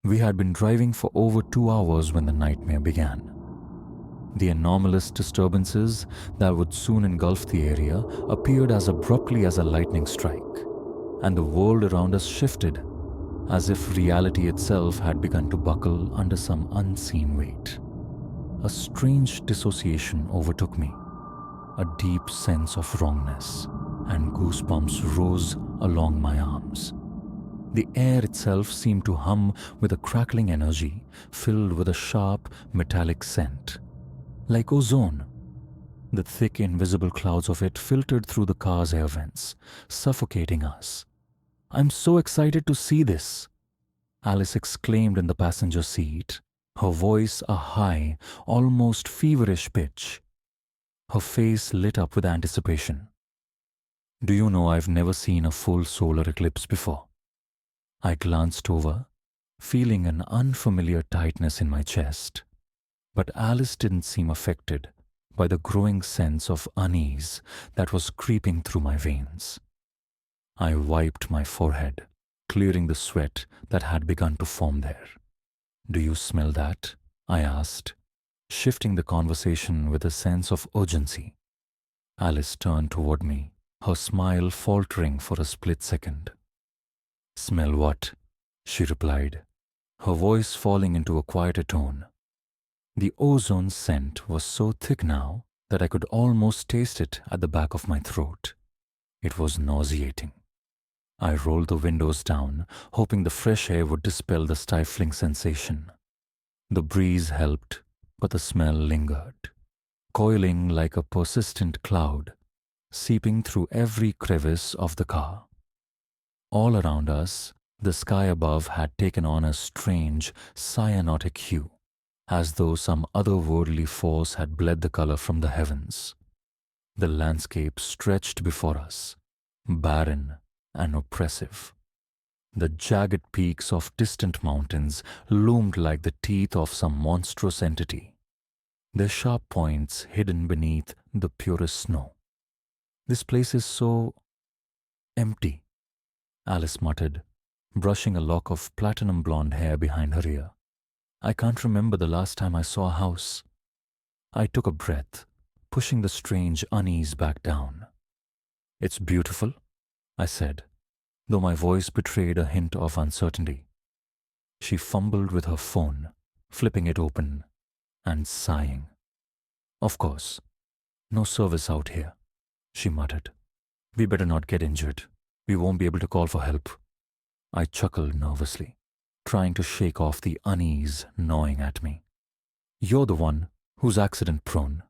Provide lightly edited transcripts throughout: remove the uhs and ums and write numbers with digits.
We had been driving for over 2 hours when the nightmare began. The anomalous disturbances that would soon engulf the area appeared as abruptly as a lightning strike, and the world around us shifted as if reality itself had begun to buckle under some unseen weight. A strange dissociation overtook me, a deep sense of wrongness, and goosebumps rose along my arms. The air itself seemed to hum with a crackling energy filled with a sharp, metallic scent. Like ozone. The thick, invisible clouds of it filtered through the car's air vents, suffocating us. "I'm so excited to see this," Alice exclaimed in the passenger seat, her voice a high, almost feverish pitch. Her face lit up with anticipation. "Do you know I've never seen a full solar eclipse before?" I glanced over, feeling an unfamiliar tightness in my chest. But Alice didn't seem affected by the growing sense of unease that was creeping through my veins. I wiped my forehead, clearing the sweat that had begun to form there. "Do you smell that?" I asked, shifting the conversation with a sense of urgency. Alice turned toward me, her smile faltering for a split second. "Smell what?" she replied, her voice falling into a quieter tone. The ozone scent was so thick now that I could almost taste it at the back of my throat. It was nauseating. I rolled the windows down, hoping the fresh air would dispel the stifling sensation. The breeze helped, but the smell lingered, coiling like a persistent cloud, seeping through every crevice of the car. All around us, the sky above had taken on a strange, cyanotic hue, as though some otherworldly force had bled the color from the heavens. The landscape stretched before us, barren and oppressive. The jagged peaks of distant mountains loomed like the teeth of some monstrous entity, their sharp points hidden beneath the purest snow. "This place is so empty," Alice muttered, brushing a lock of platinum blonde hair behind her ear. "I can't remember the last time I saw a house." I took a breath, pushing the strange unease back down. "It's beautiful," I said, though my voice betrayed a hint of uncertainty. She fumbled with her phone, flipping it open, and sighing. "Of course, no service out here," she muttered. "We better not get injured. We won't be able to call for help." I chuckled nervously, trying to shake off the unease gnawing at me. "You're the one who's accident-prone,"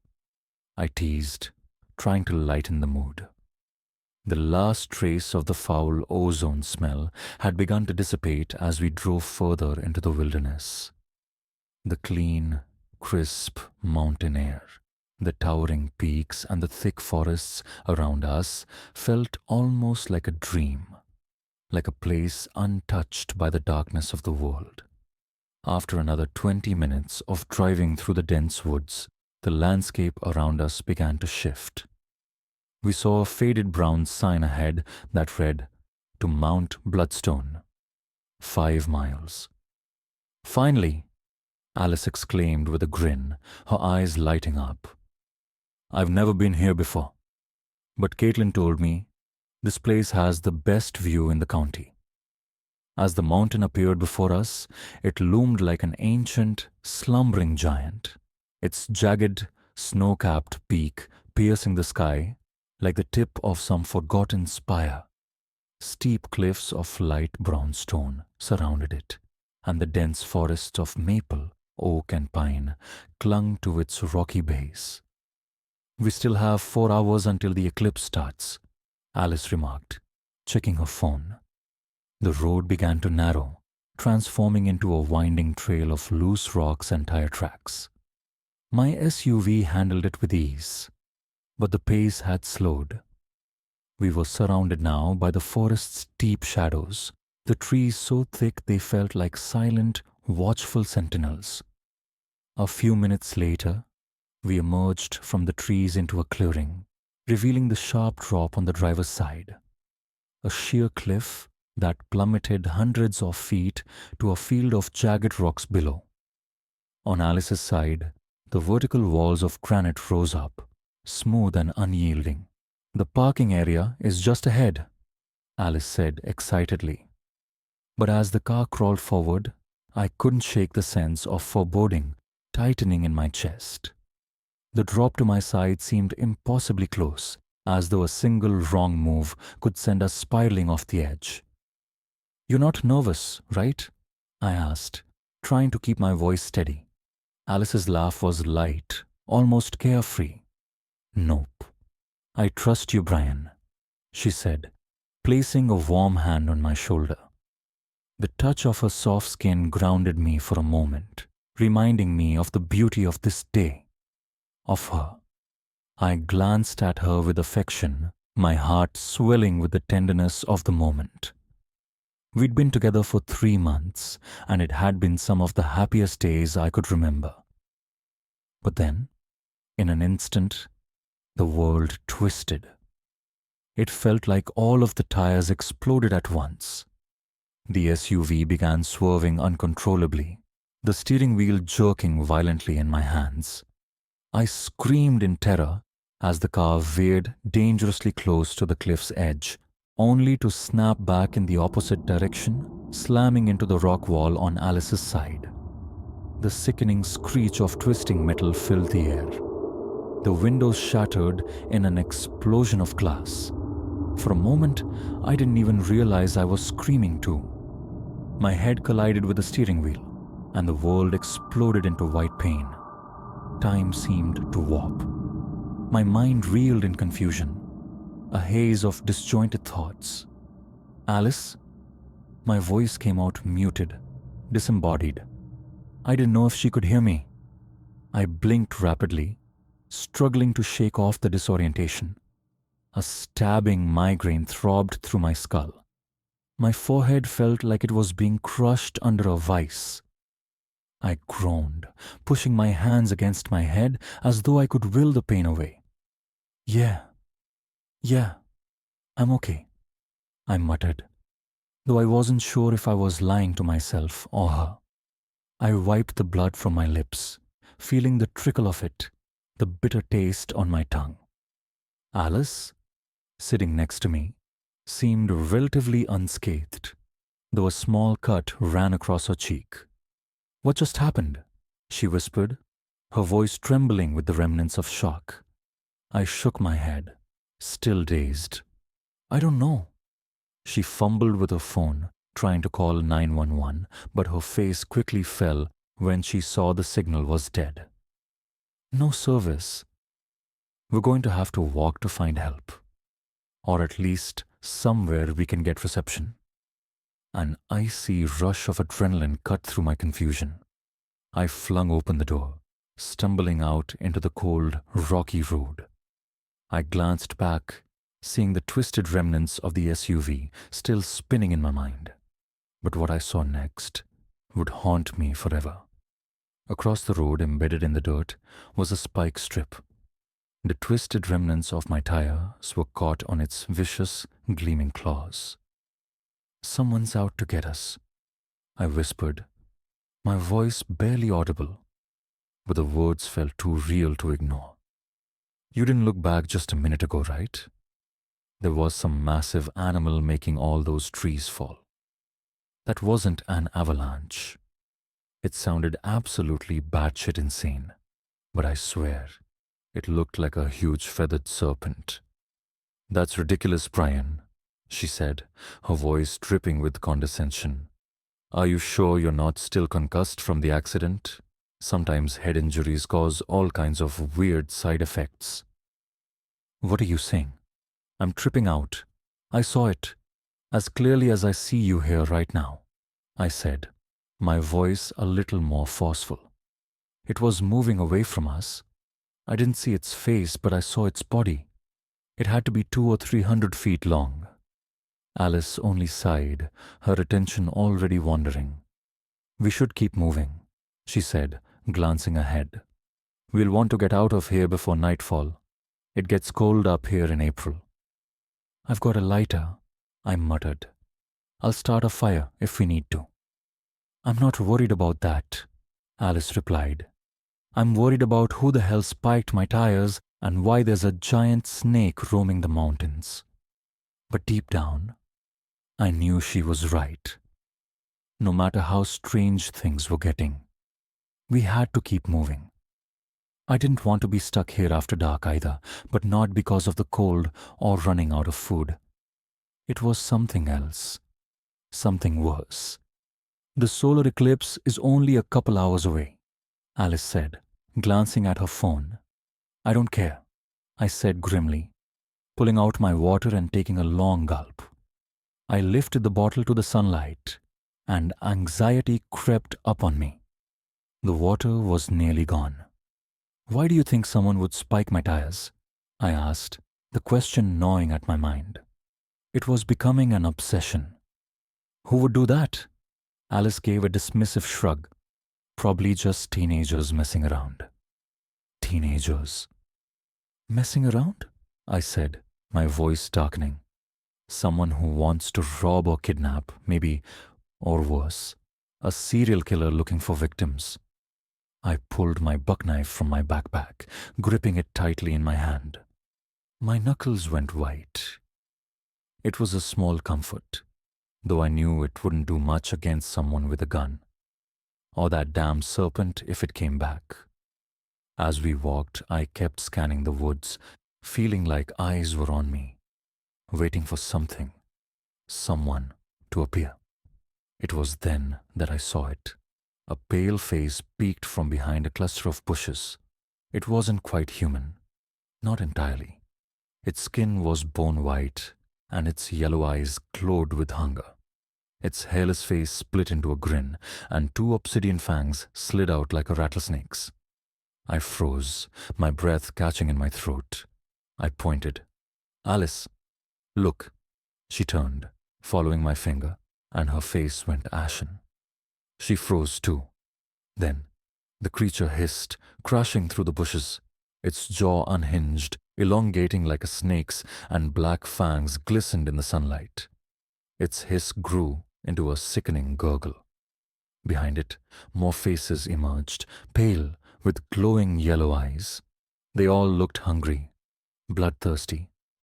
I teased, trying to lighten the mood. The last trace of the foul ozone smell had begun to dissipate as we drove further into the wilderness. The clean, crisp mountain air, the towering peaks and the thick forests around us felt almost like a dream, like a place untouched by the darkness of the world. After another 20 minutes of driving through the dense woods, the landscape around us began to shift. We saw a faded brown sign ahead that read, "To Mount Bloodstone, 5 miles." "Finally!" Alice exclaimed with a grin, her eyes lighting up. "I've never been here before, but Caitlin told me this place has the best view in the county." As the mountain appeared before us, it loomed like an ancient, slumbering giant, its jagged, snow-capped peak piercing the sky like the tip of some forgotten spire. Steep cliffs of light brown stone surrounded it, and the dense forests of maple, oak, and pine clung to its rocky base. "We still have 4 hours until the eclipse starts," Alice remarked, checking her phone. The road began to narrow, transforming into a winding trail of loose rocks and tire tracks. My SUV handled it with ease, but the pace had slowed. We were surrounded now by the forest's deep shadows, the trees so thick they felt like silent, watchful sentinels. A few minutes later, we emerged from the trees into a clearing, revealing the sharp drop on the driver's side. A sheer cliff that plummeted hundreds of feet to a field of jagged rocks below. On Alice's side, the vertical walls of granite rose up, smooth and unyielding. "The parking area is just ahead," Alice said excitedly. But as the car crawled forward, I couldn't shake the sense of foreboding tightening in my chest. The drop to my side seemed impossibly close, as though a single wrong move could send us spiraling off the edge. "You're not nervous, right?" I asked, trying to keep my voice steady. Alice's laugh was light, almost carefree. "Nope. I trust you, Brian," she said, placing a warm hand on my shoulder. The touch of her soft skin grounded me for a moment, reminding me of the beauty of this day, of her. I glanced at her with affection, my heart swelling with the tenderness of the moment. We'd been together for 3 months, and it had been some of the happiest days I could remember. But then, in an instant, the world twisted. It felt like all of the tires exploded at once. The SUV began swerving uncontrollably, the steering wheel jerking violently in my hands. I screamed in terror as the car veered dangerously close to the cliff's edge, only to snap back in the opposite direction, slamming into the rock wall on Alice's side. The sickening screech of twisting metal filled the air. The windows shattered in an explosion of glass. For a moment, I didn't even realize I was screaming too. My head collided with the steering wheel, and the world exploded into white pain. Time seemed to warp. My mind reeled in confusion, a haze of disjointed thoughts. "Alice?" My voice came out muted, disembodied. I didn't know if she could hear me. I blinked rapidly, struggling to shake off the disorientation. A stabbing migraine throbbed through my skull. My forehead felt like it was being crushed under a vice. I groaned, pushing my hands against my head as though I could will the pain away. Yeah, I'm okay," I muttered, though I wasn't sure if I was lying to myself or her. I wiped the blood from my lips, feeling the trickle of it, the bitter taste on my tongue. Alice, sitting next to me, seemed relatively unscathed, though a small cut ran across her cheek. "What just happened?" she whispered, her voice trembling with the remnants of shock. I shook my head, still dazed. "I don't know." She fumbled with her phone, trying to call 911, but her face quickly fell when she saw the signal was dead. "No service. We're going to have to walk to find help. Or at least somewhere we can get reception." An icy rush of adrenaline cut through my confusion. I flung open the door, stumbling out into the cold, rocky road. I glanced back, seeing the twisted remnants of the SUV still spinning in my mind. But what I saw next would haunt me forever. Across the road, embedded in the dirt, was a spike strip. The twisted remnants of my tires were caught on its vicious, gleaming claws. "Someone's out to get us," I whispered, my voice barely audible, but the words felt too real to ignore. "You didn't look back just a minute ago, right? There was some massive animal making all those trees fall. That wasn't an avalanche. It sounded absolutely batshit insane, but I swear, it looked like a huge feathered serpent." "That's ridiculous, Brian," she said, her voice dripping with condescension. "Are you sure you're not still concussed from the accident? Sometimes head injuries cause all kinds of weird side effects." "What are you saying? I'm tripping out. I saw it, as clearly as I see you here right now," I said, my voice a little more forceful. "It was moving away from us. I didn't see its face, but I saw its body. It had to be 200 or 300 feet long." Alice only sighed, her attention already wandering. "We should keep moving," she said, glancing ahead. "We'll want to get out of here before nightfall. It gets cold up here in April." "I've got a lighter," I muttered. I'll start a fire if we need to. I'm not worried about that, Alice replied. I'm worried about who the hell spiked my tires and why there's a giant snake roaming the mountains. But deep down, I knew she was right. No matter how strange things were getting, we had to keep moving. I didn't want to be stuck here after dark either, but not because of the cold or running out of food. It was something else, something worse. The solar eclipse is only a couple hours away, Alice said, glancing at her phone. I don't care, I said grimly, pulling out my water and taking a long gulp. I lifted the bottle to the sunlight, and anxiety crept up on me. The water was nearly gone. Why do you think someone would spike my tires? I asked, the question gnawing at my mind. It was becoming an obsession. Who would do that? Alice gave a dismissive shrug. Probably just teenagers messing around. Teenagers. Messing around? I said, my voice darkening. Someone who wants to rob or kidnap, maybe, or worse, a serial killer looking for victims. I pulled my buckknife from my backpack, gripping it tightly in my hand. My knuckles went white. It was a small comfort, though I knew it wouldn't do much against someone with a gun. Or that damn serpent if it came back. As we walked, I kept scanning the woods, feeling like eyes were on me, waiting for something, someone to appear. It was then that I saw it. A pale face peeked from behind a cluster of bushes. It wasn't quite human. Not entirely. Its skin was bone white, and its yellow eyes glowed with hunger. Its hairless face split into a grin, and two obsidian fangs slid out like a rattlesnake's. I froze, my breath catching in my throat. I pointed. Alice, look. She turned, following my finger, and her face went ashen. She froze too. Then, the creature hissed, crashing through the bushes, its jaw unhinged, elongating like a snake's, and black fangs glistened in the sunlight. Its hiss grew into a sickening gurgle. Behind it, more faces emerged, pale, with glowing yellow eyes. They all looked hungry, bloodthirsty.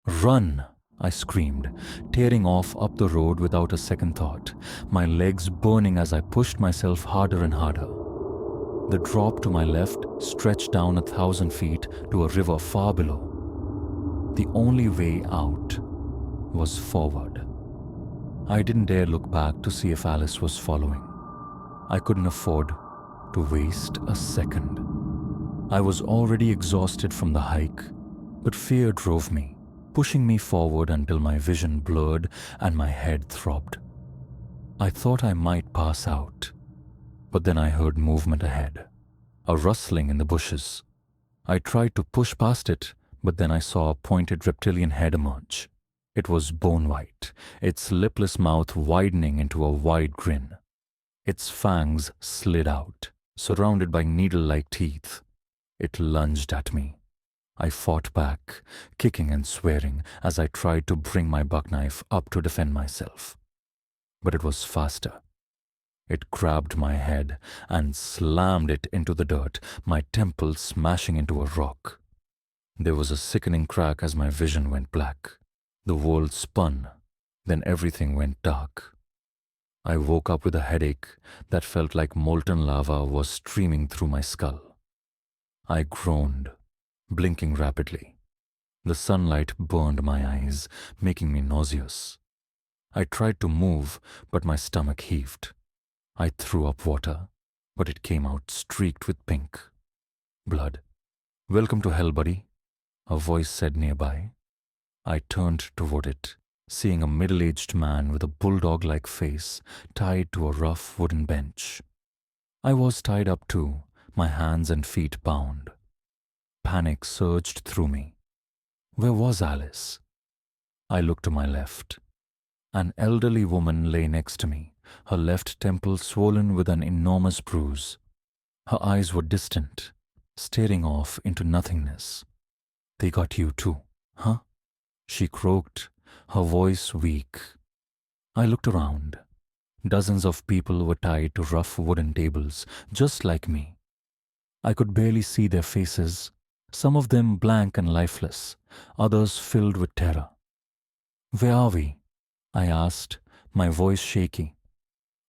Run! I screamed, tearing off up the road without a second thought, my legs burning as I pushed myself harder and harder. The drop to my left stretched down 1,000 feet to a river far below. The only way out was forward. I didn't dare look back to see if Alice was following. I couldn't afford to waste a second. I was already exhausted from the hike, but fear drove me, pushing me forward until my vision blurred and my head throbbed. I thought I might pass out, but then I heard movement ahead, a rustling in the bushes. I tried to push past it, but then I saw a pointed reptilian head emerge. It was bone white, its lipless mouth widening into a wide grin. Its fangs slid out, surrounded by needle-like teeth. It lunged at me. I fought back, kicking and swearing as I tried to bring my buckknife up to defend myself. But it was faster. It grabbed my head and slammed it into the dirt, my temple smashing into a rock. There was a sickening crack as my vision went black. The world spun, then everything went dark. I woke up with a headache that felt like molten lava was streaming through my skull. I groaned, blinking rapidly. The sunlight burned my eyes, making me nauseous. I tried to move, but my stomach heaved. I threw up water, but it came out streaked with pink. Blood. Welcome to hell, buddy, a voice said nearby. I turned toward it, seeing a middle-aged man with a bulldog-like face tied to a rough wooden bench. I was tied up too, my hands and feet bound. Panic surged through me. Where was Alice? I looked to my left. An elderly woman lay next to me, her left temple swollen with an enormous bruise. Her eyes were distant, staring off into nothingness. They got you too, huh? She croaked, her voice weak. I looked around. Dozens of people were tied to rough wooden tables, just like me. I could barely see their faces, some of them blank and lifeless, others filled with terror. "Where are we?" I asked, my voice shaky.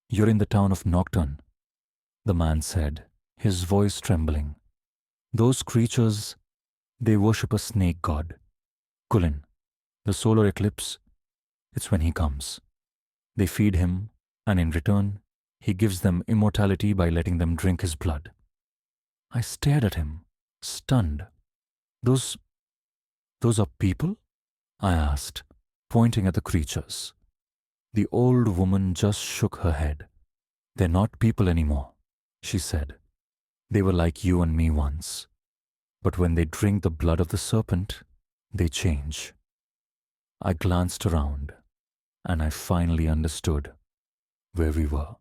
"You're in the town of Nocturne," the man said, his voice trembling. "Those creatures, they worship a snake god, Kulin. The solar eclipse, it's when he comes. They feed him, and in return, he gives them immortality by letting them drink his blood." I stared at him, stunned. Those, those are people?" I asked, pointing at the creatures. The old woman just shook her head. "They're not people anymore," she said. "They were like you and me once. But when they drink the blood of the serpent, they change." I glanced around, and I finally understood where we were.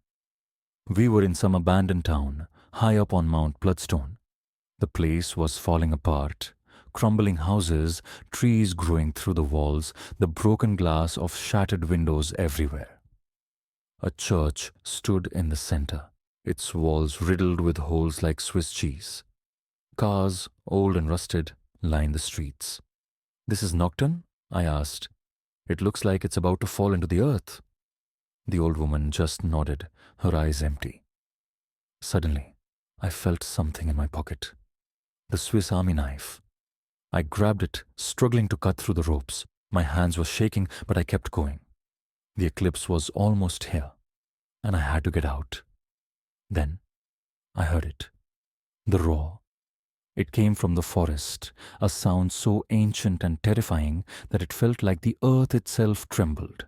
We were in some abandoned town, high up on Mount Bloodstone. The place was falling apart, crumbling houses, trees growing through the walls, the broken glass of shattered windows everywhere. A church stood in the center, its walls riddled with holes like Swiss cheese. Cars, old and rusted, lined the streets. "This is Nocturne?" I asked. "It looks like it's about to fall into the earth." The old woman just nodded, her eyes empty. Suddenly, I felt something in my pocket. The Swiss Army knife. I grabbed it, struggling to cut through the ropes. My hands were shaking, but I kept going. The eclipse was almost here, and I had to get out. Then, I heard it. The roar. It came from the forest, a sound so ancient and terrifying that it felt like the earth itself trembled.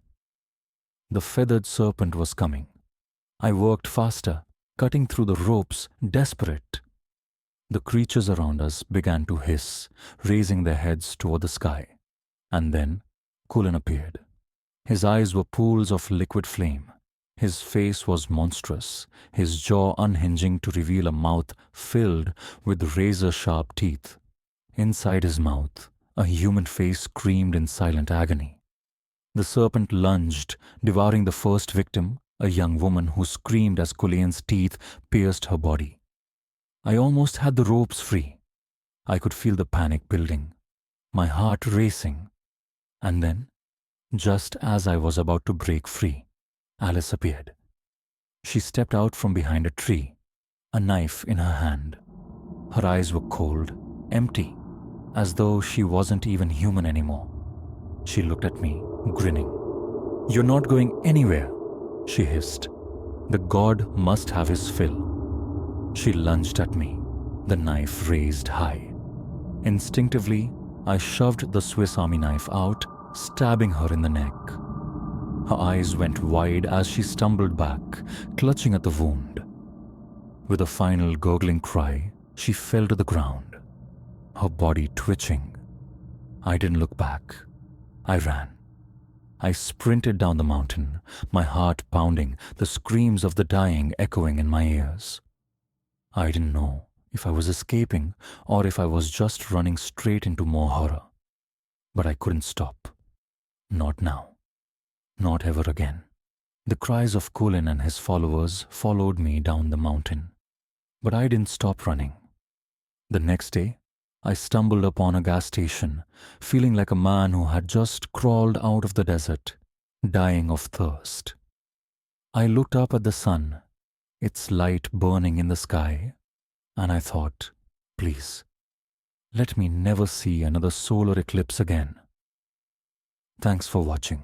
The feathered serpent was coming. I worked faster, cutting through the ropes, desperate. The creatures around us began to hiss, raising their heads toward the sky. And then, Kulin appeared. His eyes were pools of liquid flame. His face was monstrous, his jaw unhinging to reveal a mouth filled with razor-sharp teeth. Inside his mouth, a human face screamed in silent agony. The serpent lunged, devouring the first victim, a young woman who screamed as Kulin's teeth pierced her body. I almost had the ropes free. I could feel the panic building, my heart racing. And then, just as I was about to break free, Alice appeared. She stepped out from behind a tree, a knife in her hand. Her eyes were cold, empty, as though she wasn't even human anymore. She looked at me, grinning. "You're not going anywhere," she hissed. "The god must have his fill." She lunged at me, the knife raised high. Instinctively, I shoved the Swiss Army knife out, stabbing her in the neck. Her eyes went wide as she stumbled back, clutching at the wound. With a final gurgling cry, she fell to the ground, her body twitching. I didn't look back. I ran. I sprinted down the mountain, my heart pounding, the screams of the dying echoing in my ears. I didn't know if I was escaping or if I was just running straight into more horror. But I couldn't stop. Not now. Not ever again. The cries of Kulin and his followers followed me down the mountain. But I didn't stop running. The next day, I stumbled upon a gas station, feeling like a man who had just crawled out of the desert, dying of thirst. I looked up at the sun, its light burning in the sky, and I thought, please, let me never see another solar eclipse again. Thanks for watching.